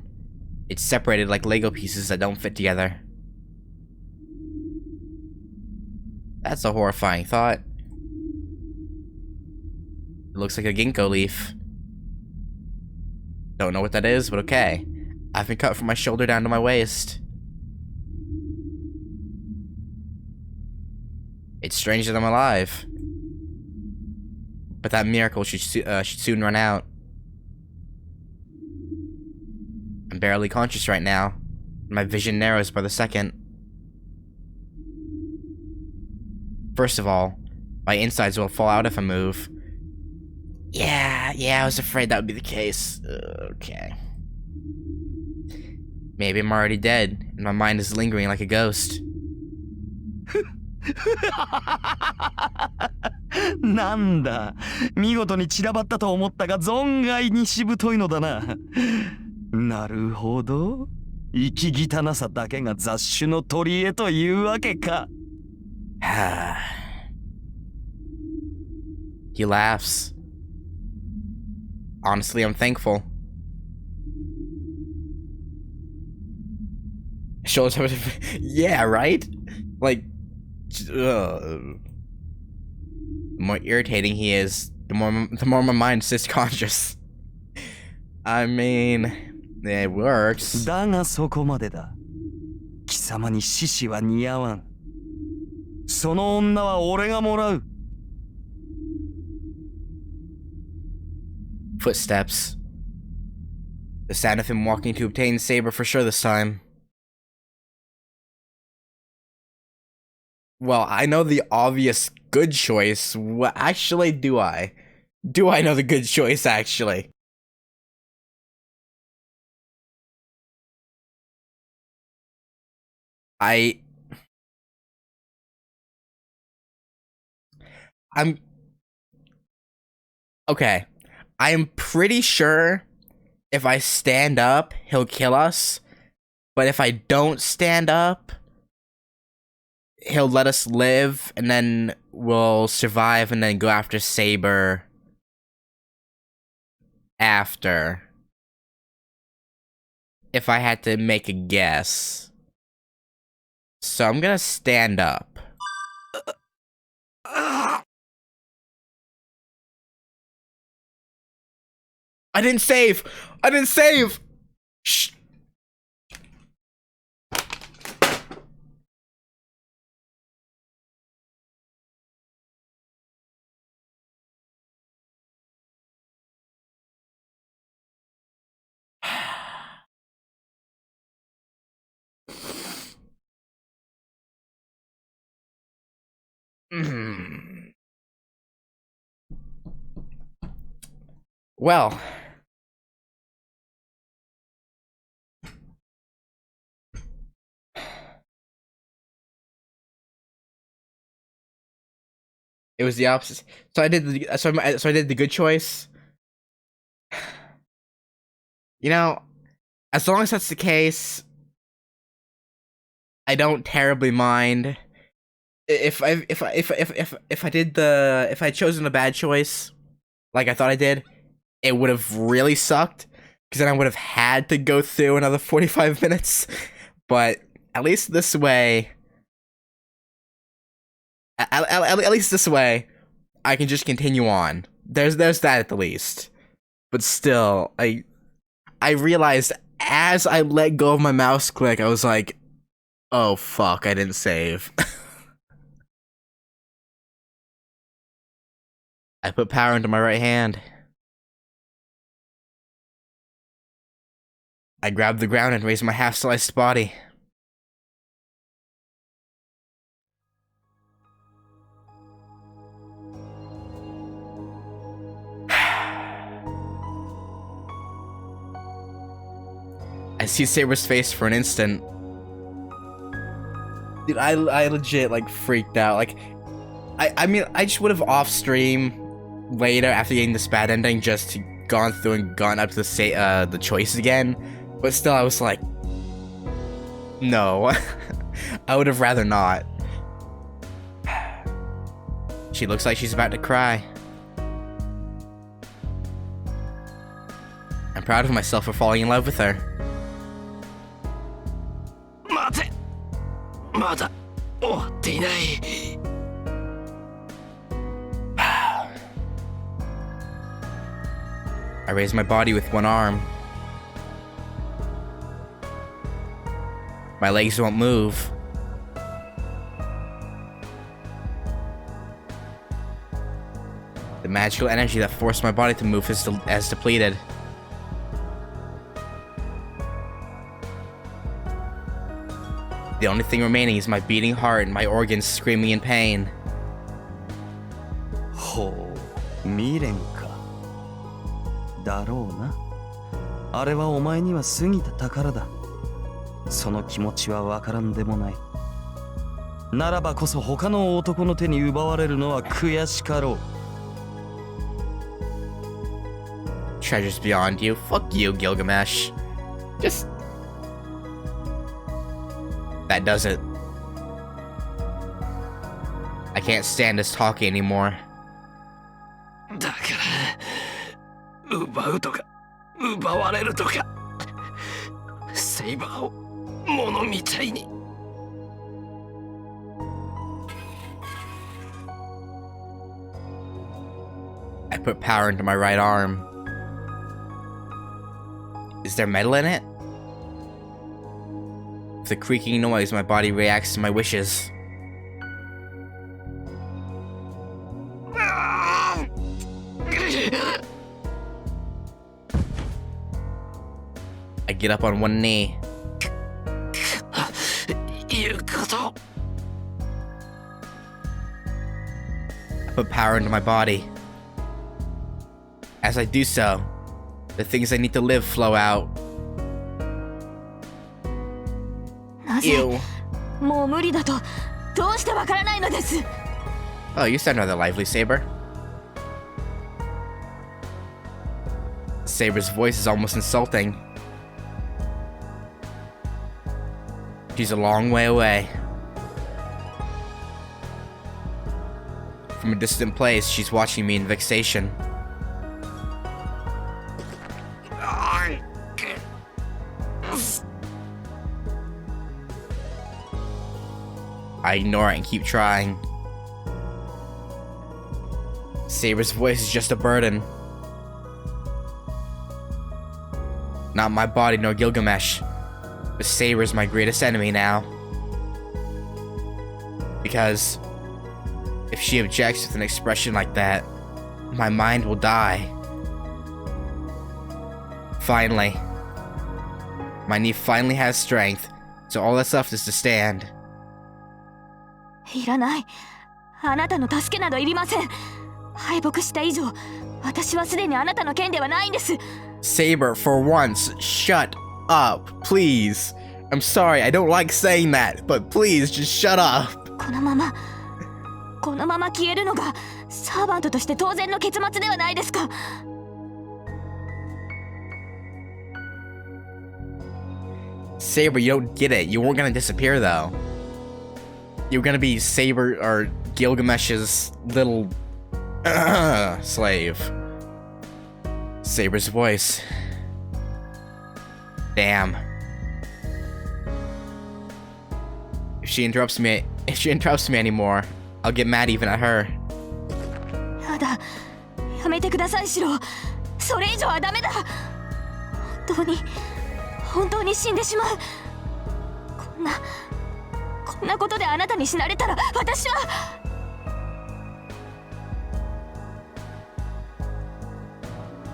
it's separated like Lego pieces that don't fit together. That's a horrifying thought. It looks like a ginkgo leaf. Don't know what that is, but okay. I've been cut from my shoulder down to my waist. It's strange that I'm alive. But that miracle should soon run out. I'm barely conscious right now. My vision narrows by the second. First of all, my insides will fall out if I move. Yeah, I was afraid that would be the case. Okay. Maybe I'm already dead, and my mind is lingering like a ghost. なんだ、見事に散らばったと思ったが存外にしぶといのだな。なるほど、生き汚さだけが雑種の取り柄というわけか。He laughs. Honestly, I'm thankful. Shows how yeah, right? Like, the more irritating he is, the more my mind sits conscious. I mean, it works. だがそこまでだ。貴様に獅子は似合わん。その女は俺がもらう。Footsteps. The sound of him walking to obtain Saber for sure this time. Well, I know the obvious good choice. What actually do I? Do I know the good choice actually? I'm okay. I am pretty sure if I stand up, he'll kill us. But if I don't stand up, he'll let us live, and then we'll survive and then go after Saber after. If I had to make a guess. So I'm gonna stand up. I didn't save! I didn't save! Shh. Well. It was the opposite. So I did the good choice. You know, as long as that's the case, I don't terribly mind. If I had chosen a bad choice, like I thought I did, it would have really sucked, because then I would have had to go through another 45 minutes. But at least this way, at least this way, I can just continue on. There's that at the least. But still, I realized as I let go of my mouse click, I was like, oh fuck, I didn't save. I put power into my right hand. I grabbed the ground and raised my half-sliced body. I see Saber's face for an instant. Dude, I legit, like, freaked out. Like, I mean, I just would have off-stream later after getting this bad ending just gone through and gone up to the choice again. But still, I was like, no. I would have rather not. She looks like she's about to cry. I'm proud of myself for falling in love with her. 待て、まだ終わっていない。I raise my body with one arm. My legs won't move. The magical energy that forced my body to move has depleted. The only thing remaining is my beating heart and my organs screaming in pain. ほう、未練か。だろうな。あれはお前には過ぎた宝だ。その気持ちはわからんでもない。ならばこそ他の男の手に奪われるのは悔しかろう。Treasures beyond you. Fuck you, Gilgamesh. Just... That does it. I can't stand this talking anymore. だから奪うとか奪われるとかセイバーを物みたいに。I put power into my right arm. Is there metal in it? With the creaking noise, my body reacts to my wishes. I get up on one knee. 言うこと。 I put power into my body. As I do so, the things I need to live flow out. なぜ Ew. もう無理だとどうしてわからないのです。 Oh, you sound rather lively, Saber. Saber's voice is almost insulting. She's a long way away. From a distant place, she's watching me in vexation. I ignore it and keep trying. Saber's voice is just a burden. Not my body nor Gilgamesh, but Saber's my greatest enemy now. Because if she objects with an expression like that, my mind will die. Finally. My knee finally has strength, so all that's left is to stand. いらない。あなたの助けなどいりません。敗北した以上、私はすでにあなたの剣ではないんです。 Saber, for once, shut up, please. I'm sorry, I don't like saying that, but please, just shut up. このまま消えるのがサーバントとして当然の結末ではないですか。 Saber, you don't get it. You weren't gonna disappear, though. You were gonna be Saber or Gilgamesh's little slave. Saber's voice. Damn. If she interrupts me anymore, I'll get mad even at her. やだ、やめてください、シロ。それ以上はダメだ。本当に死んでしまう。こんなことであなたに死なれたら私は。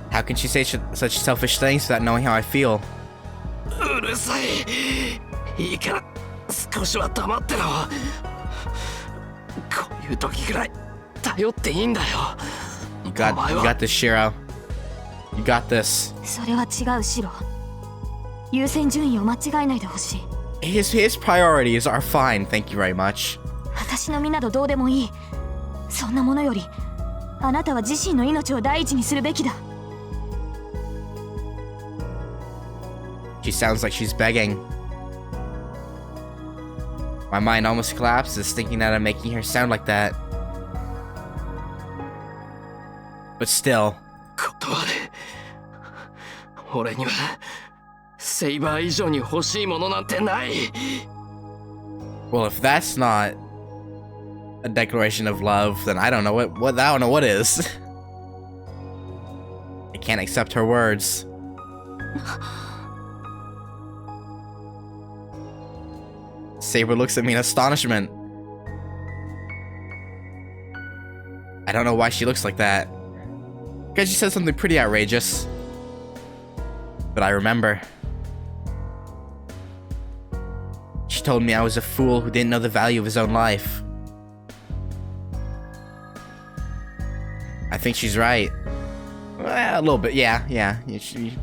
How can she say such selfish things without knowing how I feel? うるさい。いいから少しは黙ってろ。こういう時くらい頼っていいんだよ。 You got this, Shirou. You got this. それは違う、シロ。優先順位を間違えないでほしい。 His priorities are fine, thank you very much. 私の身などどうでもいい。そんなものよりあなたは自身の命を第一にするべきだ。 She sounds like she's begging. My mind almost collapses thinking that I'm making her sound like that. But still. 断る。俺にはセイバー以上に欲しいものなんてない。 Well, if that's not a declaration of love, then I don't know what is. I can't accept her words. Saber looks at me in astonishment. I don't know why she looks like that. Because she said something pretty outrageous. But I remember. She told me I was a fool who didn't know the value of his own life. think she's right. Well, a little bit, yeah,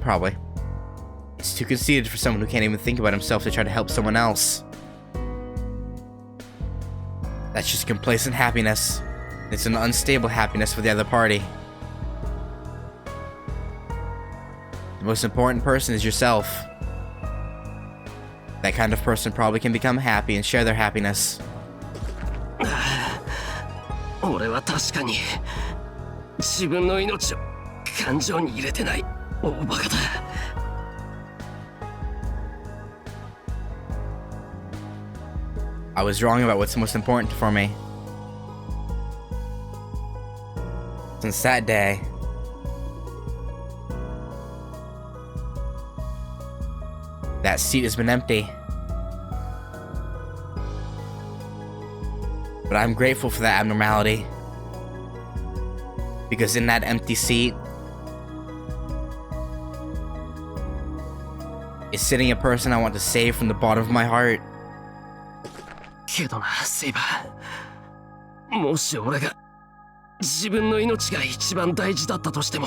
probably. It's too conceited for someone who can't even think about himself to try to help someone else. That's just complacent happiness. It's an unstable happiness for the other party. The most important person is yourself. That kind of person probably can become happy and share their happiness. 俺は確かに自分の命を感情に入れてない大バカだ。I was wrong about what's most important for me. Since that day, that seat has been empty. But I'm grateful for that abnormality. Because in that empty seat is sitting a person I want to save from the bottom of my heart. けどな、セイバー。もし俺が自分の命が一番大事だったとしても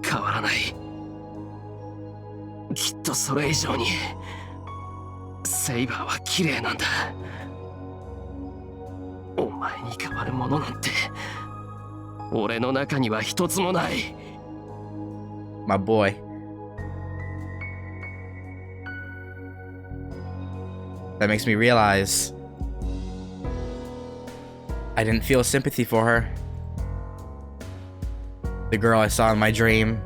変わらない。きっとそれ以上にセイバーは綺麗なんだ。お前に変わるものなんて俺の中には一つもない。My boy. That makes me realize I didn't feel sympathy for her. The girl I saw in my dream.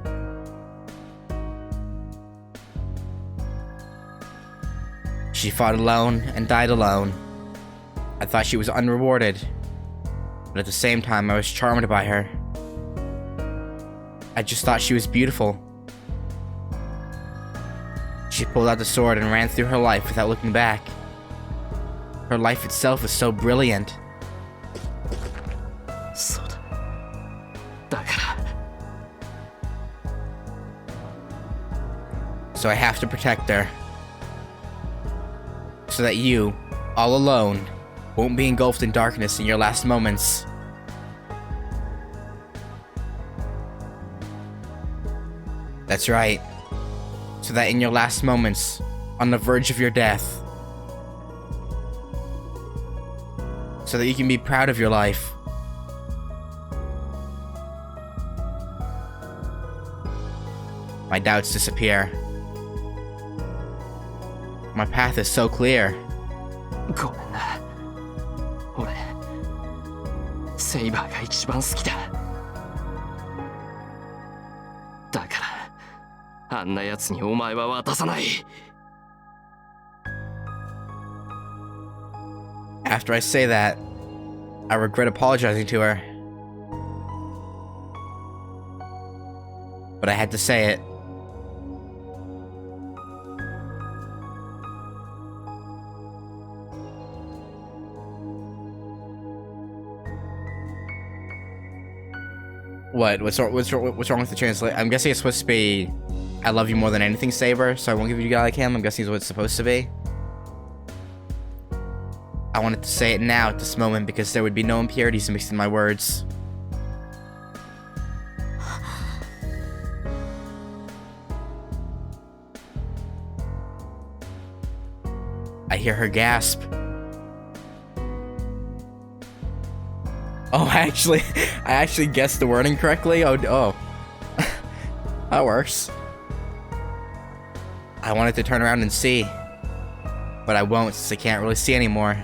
She fought alone and died alone. I thought she was unrewarded, but at the same time I was charmed by her. I just thought she was beautiful. She pulled out the sword and ran through her life without looking back. Her life itself was so brilliant. そうだ。だから。So I have to protect her. So that you, all alone, won't be engulfed in darkness in your last moments. That's right. So that in your last moments, on the verge of your death, so that you can be proud of your life. My doubts disappear. My path is so clear. ごめんな。俺、セイバーが一番好きだ。だから、あんな奴にお前は渡さない。After I say that, I regret apologizing to her. But I had to say it. What? What's wrong with the translate? I'm guessing it's supposed to be I love you more than anything, Saber, so I won't give you a guy like him. I'm guessing is what it's supposed to be. I wanted to say it now at this moment because there would be no impurities mixed in my words. I hear her gasp. Oh, I actually guessed the wording correctly. Oh. That works. I wanted to turn around and see, but I won't since I can't really see anymore.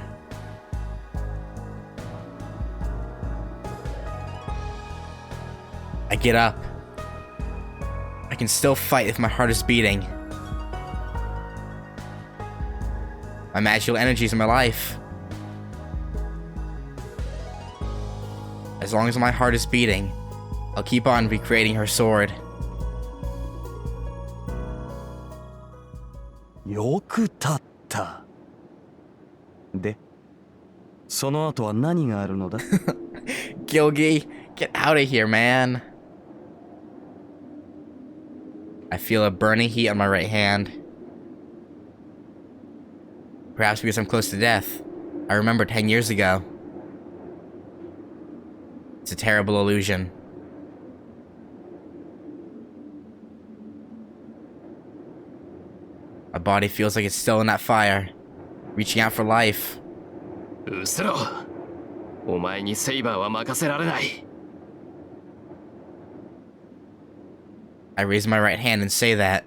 I get up. I can still fight if my heart is beating. My magical energies in my life. As long as my heart is beating, I'll keep on recreating her sword. よく立った。で、その後は何があるのだ？ Gilgy, get out of here, man. I feel a burning heat on my right hand. Perhaps because I'm close to death. I remember 10 years ago. It's a terrible illusion. My body feels like it's still in that fire, reaching out for life. うせろ。お前にセイバーは任せられない。I raise my right hand and say that.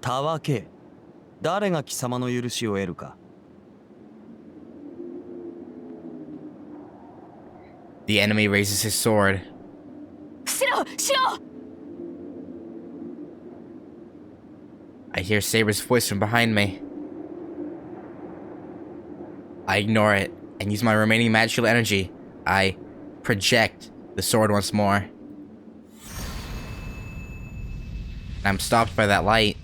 たわけ、誰が貴様の許しを得るか。The enemy raises his sword. シロシロ I hear Saber's voice from behind me. I ignore it and use my remaining magical energy. I project the sword once more. I'm stopped by that light.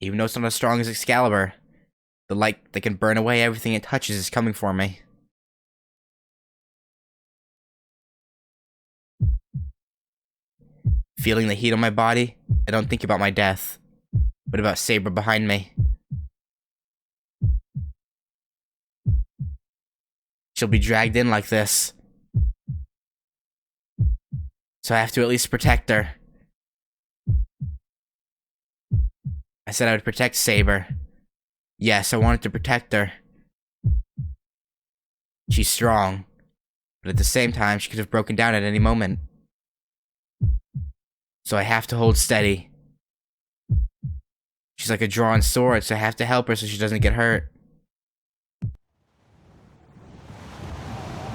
Even though it's not as strong as Excalibur, the light that can burn away everything it touches is coming for me. Feeling the heat on my body, I don't think about my death, but about Saber behind me. She'll be dragged in like this, so I have to at least protect her. I said I would protect Saber. Yes, I wanted to protect her. She's strong, but at the same time, she could have broken down at any moment. So I have to hold steady. She's like a drawn sword, so I have to help her so she doesn't get hurt.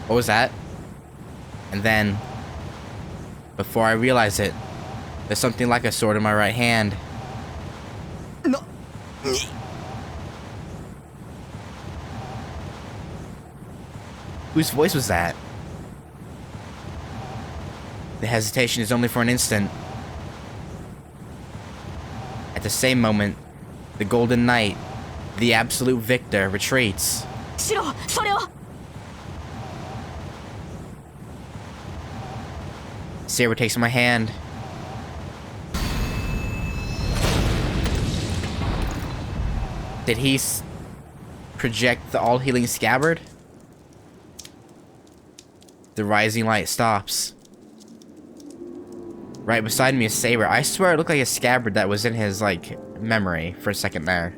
What was that? And then, before I realize it, there's something like a sword in my right hand. No. Whose voice was that? The hesitation is only for an instant. At the same moment, the Golden Knight, the absolute victor, retreats. シロそれを Saber takes my hand. Did he project the all-healing scabbard? The rising light stops. Right beside me is Saber. I swear it looked like a scabbard that was in his, like, memory for a second there.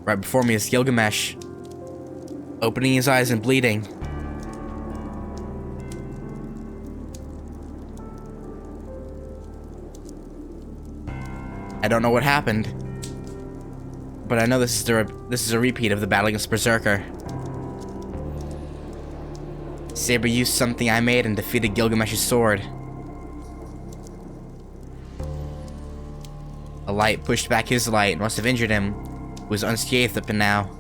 Right before me is Gilgamesh, opening his eyes and bleeding. I don't know what happened, but I know this is a repeat of the battle against Berserker. Saber used something I made and defeated Gilgamesh's sword. A light pushed back his light and must have injured him, who was unscathed up to now.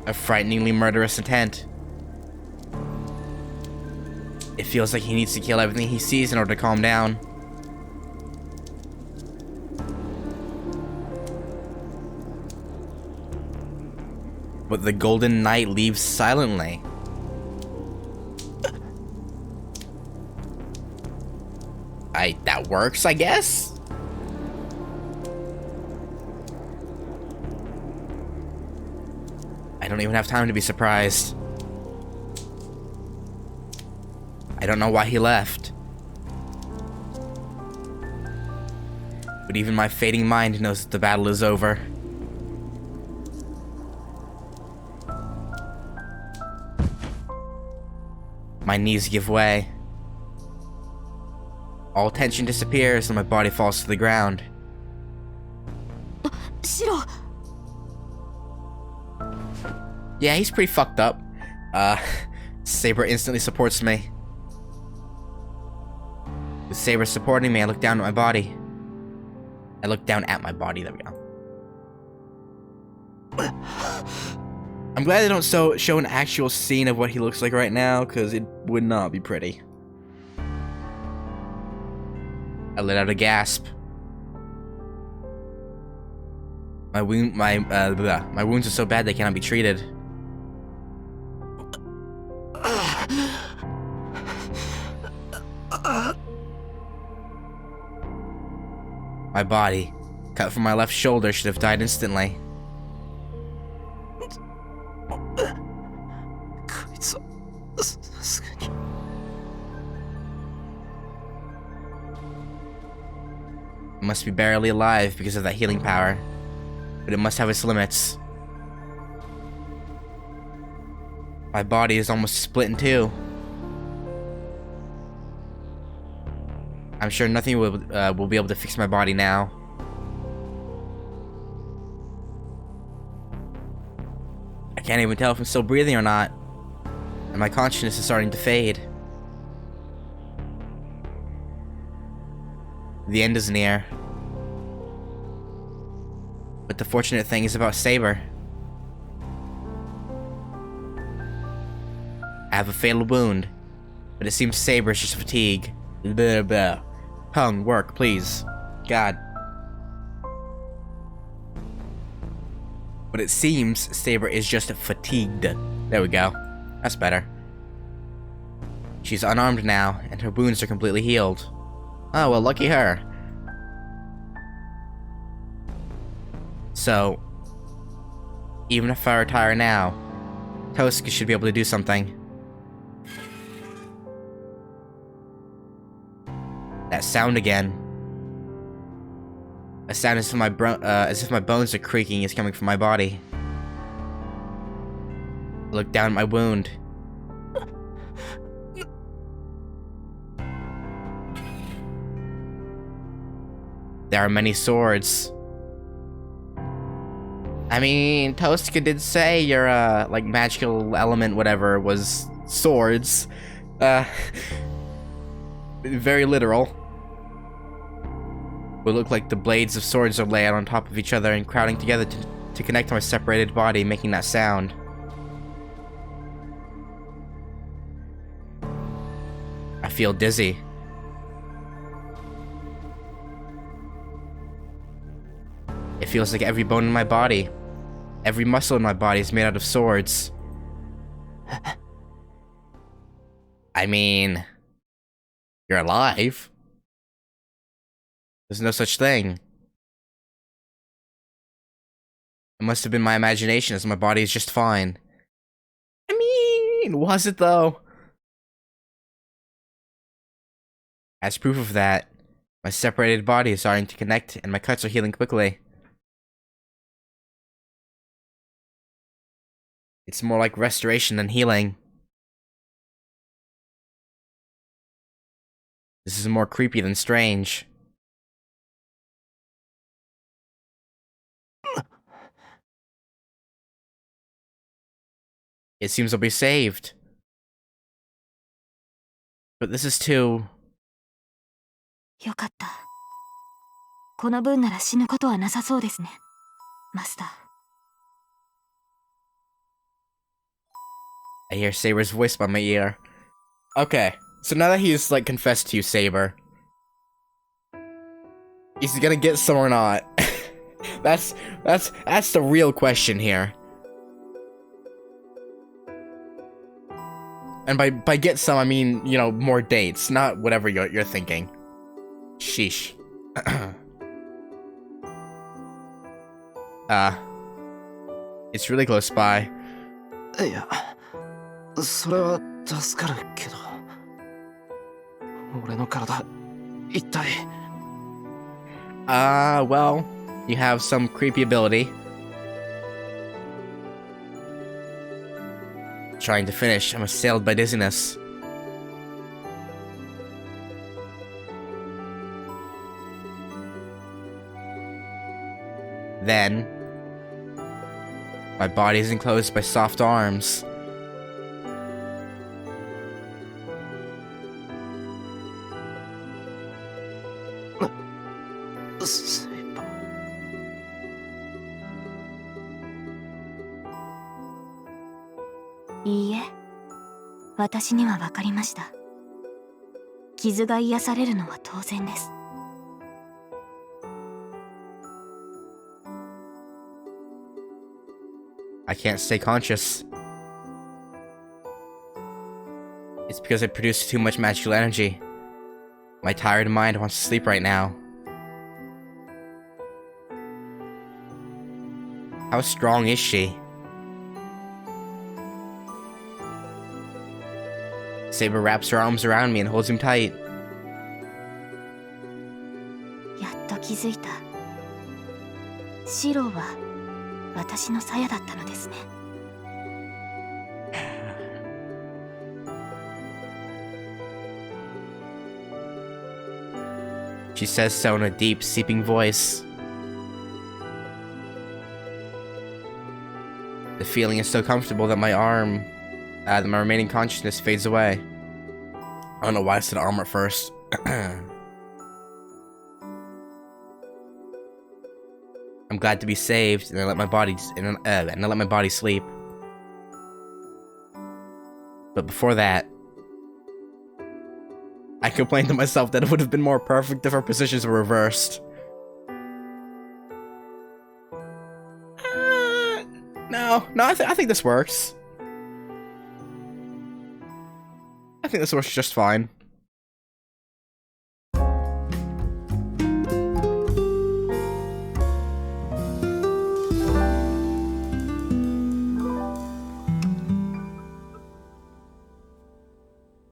A frighteningly murderous intent. It feels like he needs to kill everything he sees in order to calm down. But the Golden Knight leaves silently. That works, I guess? I don't even have time to be surprised. I don't know why he left. But even my fading mind knows that the battle is over. My knees give way. All tension disappears and my body falls to the ground. シロ Yeah, he's pretty fucked up. Saber instantly supports me. With Saber supporting me, I look down at my body. I look down at my body, there we go. I'm glad they don't show an actual scene of what he looks like right now, because it would not be pretty. I let out a gasp. My wounds are so bad they cannot be treated. My body, cut from my left shoulder, should have died instantly. It must be barely alive because of that healing power. But it must have its limits. My body is almost split in two. I'm sure nothing will be able to fix my body now. I can't even tell if I'm still breathing or not. And my consciousness is starting to fade. The end is near. But the fortunate thing is about Saber. I have a fatal wound, but it seems Saber is just fatigue. Blah, blah. Tongue, work, please. God. But it seems Saber is just fatigued. There we go. That's better. She's unarmed now, and her wounds are completely healed. Oh, well, lucky her. So, even if I retire now, Tosuke should be able to do something. That sound again. A sound as if my bones are creaking is coming from my body. I look down at my wound. There are many swords. I mean, Tosuke did say your, like, magical element, whatever, was swords. Very literal. Would look like the blades of swords are laid on top of each other and crowding together to connect to my separated body, making that sound. I feel dizzy. It feels like every bone in my body, every muscle in my body is made out of swords. I mean, you're alive. There's no such thing. It must have been my imagination, as my body is just fine. I mean, was it though? As proof of that, my separated body is starting to connect and my cuts are healing quickly. It's more like restoration than healing. This is more creepy than strange. It seems I'll be saved. But this is too... よかった。この分なら死ぬことはなさそうですね、マスター。I hear Saber's voice by my ear. Okay, so now that he's, like, confessed to you, Saber, is he gonna get some or not? That's the real question here. And by get some, I mean, you know, more dates, not whatever you're thinking. Sheesh. It's really close by. いや、それは助かるけど、俺の体、一体。Well, you have some creepy ability. Trying to finish, I'm assailed by dizziness. Then, my body is enclosed by soft arms. I いいえ、私には分かりました。傷が癒されるのは当然です。I can't stay conscious. It's because I produced too much magical energy. My tired mind wants to sleep right now. How strong is she? Saber wraps her arms around me and holds him tight. やっと気気づいた。シローは私の鞘だったのですね。She says so in a deep, seeping voice. The feeling is so comfortable that my arm, that my remaining consciousness fades away. I don't know why I said arm at first. I'm glad to be saved, and I let my body sleep. But before that, I complained to myself that it would have been more perfect if our positions were reversed. No, I think this works. I think this works just fine.